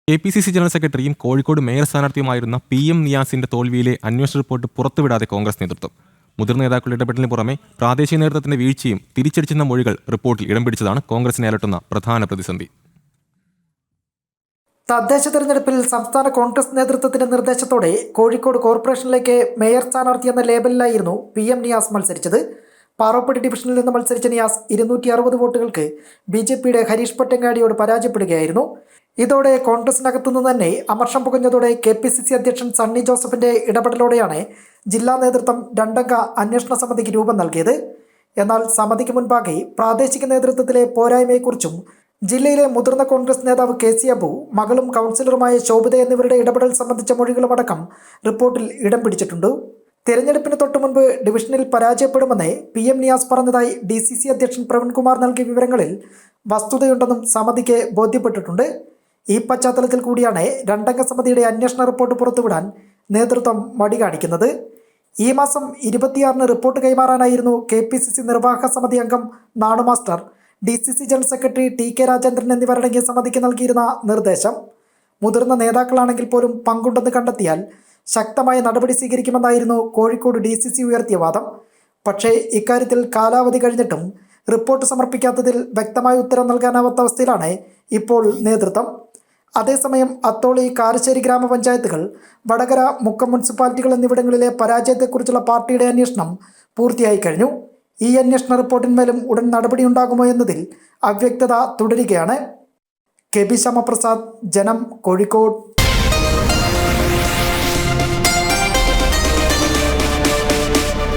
KPCC general സെക്രട്ടറിയും Kozhikode mayor സ്ഥാനാർത്ഥിയുമായിരുന്ന PM നിയാസിന്റെ തോൽവിയിലെ അന്വേഷണ report പുറത്തുവിടാതെ Congress നേതൃത്വം. മുതിർന്ന നേതാക്കളുടെ ഇടപെടലിന് പുറമെ പ്രാദേശിക നേതൃത്വത്തിന്റെ വീഴ്ചയും തിരിച്ചടിച്ചെന്ന മൊഴികൾ റിപ്പോർട്ടിൽ ഇടം പിടിച്ചതാണ് കോൺഗ്രസിനെ അലട്ടുന്ന പ്രധാന പ്രതിസന്ധി. തദ്ദേശ തെരഞ്ഞെടുപ്പിൽ സംസ്ഥാന കോൺഗ്രസ് നേതൃത്വത്തിന്റെ നിർദ്ദേശത്തോടെ കോഴിക്കോട് കോർപ്പറേഷനിലേക്ക് മേയർ സ്ഥാനാർത്ഥി എന്ന ലേബലിലായിരുന്നു PM നിയാസ് മത്സരിച്ചത്. പാറോപ്പടി ഡിവിഷനിൽ നിന്ന് മത്സരിച്ച നിയാസ് 260 വോട്ടുകൾക്ക് BJPയുടെ ഹരീഷ് പൊറ്റങ്ങാടിയോട് പരാജയപ്പെടുകയായിരുന്നു. ഇതോടെ കോൺഗ്രസിനകത്തുനിന്ന് തന്നെ അമർഷം പുകഞ്ഞതോടെ KPCC അധ്യക്ഷൻ സണ്ണി ജോസഫിന്റെ ഇടപെടലോടെയാണ് ജില്ലാ നേതൃത്വം 2-അംഗ അന്വേഷണ സമിതിക്ക് രൂപം നൽകിയത്. എന്നാൽ സമിതിക്ക് മുൻപാകെ പ്രാദേശിക നേതൃത്വത്തിലെ പോരായ്മയെക്കുറിച്ചും ജില്ലയിലെ മുതിർന്ന കോൺഗ്രസ് നേതാവ് KC അബു, മകളും കൗൺസിലറുമായ ശോഭിത എന്നിവരുടെ ഇടപെടൽ സംബന്ധിച്ച മൊഴികളുമടക്കം റിപ്പോർട്ടിൽ ഇടം പിടിച്ചിട്ടുണ്ട്. തെരഞ്ഞെടുപ്പിന് തൊട്ടുമുൻപ് ഡിവിഷനിൽ പരാജയപ്പെടുമെന്ന് PM നിയാസ് പറഞ്ഞതായി DCC അധ്യക്ഷൻ പ്രവീൺകുമാർ നൽകിയ വിവരങ്ങളിൽ വസ്തുതയുണ്ടെന്നും സമിതിക്ക് ബോധ്യപ്പെട്ടിട്ടുണ്ട്. ഈ പശ്ചാത്തലത്തിൽ കൂടിയാണ് 2-അംഗ സമിതിയുടെ അന്വേഷണ റിപ്പോർട്ട് പുറത്തുവിടാൻ നേതൃത്വം മടി കാണിക്കുന്നത്. ഈ മാസം 26-ന് റിപ്പോർട്ട് കൈമാറാനായിരുന്നു KPCC നിർവാഹക സമിതി അംഗം Nanu master, DCC general secretary TK Rajendran എന്നിവരടങ്ങിയ സമിതിക്ക് നൽകിയിരുന്ന നിർദ്ദേശം. മുതിർന്ന നേതാക്കളാണെങ്കിൽ പോലും പങ്കുണ്ടെന്ന് കണ്ടെത്തിയാൽ ശക്തമായ നടപടി സ്വീകരിക്കുമെന്നായിരുന്നു കോഴിക്കോട് DCC ഉയർത്തിയ വാദം. പക്ഷേ ഇക്കാര്യത്തിൽ കാലാവധി കഴിഞ്ഞിട്ടും റിപ്പോർട്ട് സമർപ്പിക്കാത്തതിൽ വ്യക്തമായ ഉത്തരം നൽകാനാവാത്ത അവസ്ഥയിലാണ് ഇപ്പോൾ നേതൃത്വം. അതേസമയം അത്തോളി, കാരശ്ശേരി ഗ്രാമപഞ്ചായത്തുകൾ, വടകര, മുക്കം മുനിസിപ്പാലിറ്റികൾ എന്നിവിടങ്ങളിലെ പരാജയത്തെക്കുറിച്ചുള്ള പാർട്ടിയുടെ അന്വേഷണം പൂർത്തിയായി കഴിഞ്ഞു. ഈ അന്വേഷണ റിപ്പോർട്ടിന്മേലും ഉടൻ നടപടിയുണ്ടാകുമോ എന്നതിൽ അവ്യക്തത തുടരുകയാണ്. KB ശ്യാമപ്രസാദ്, ജനം, കോഴിക്കോട്.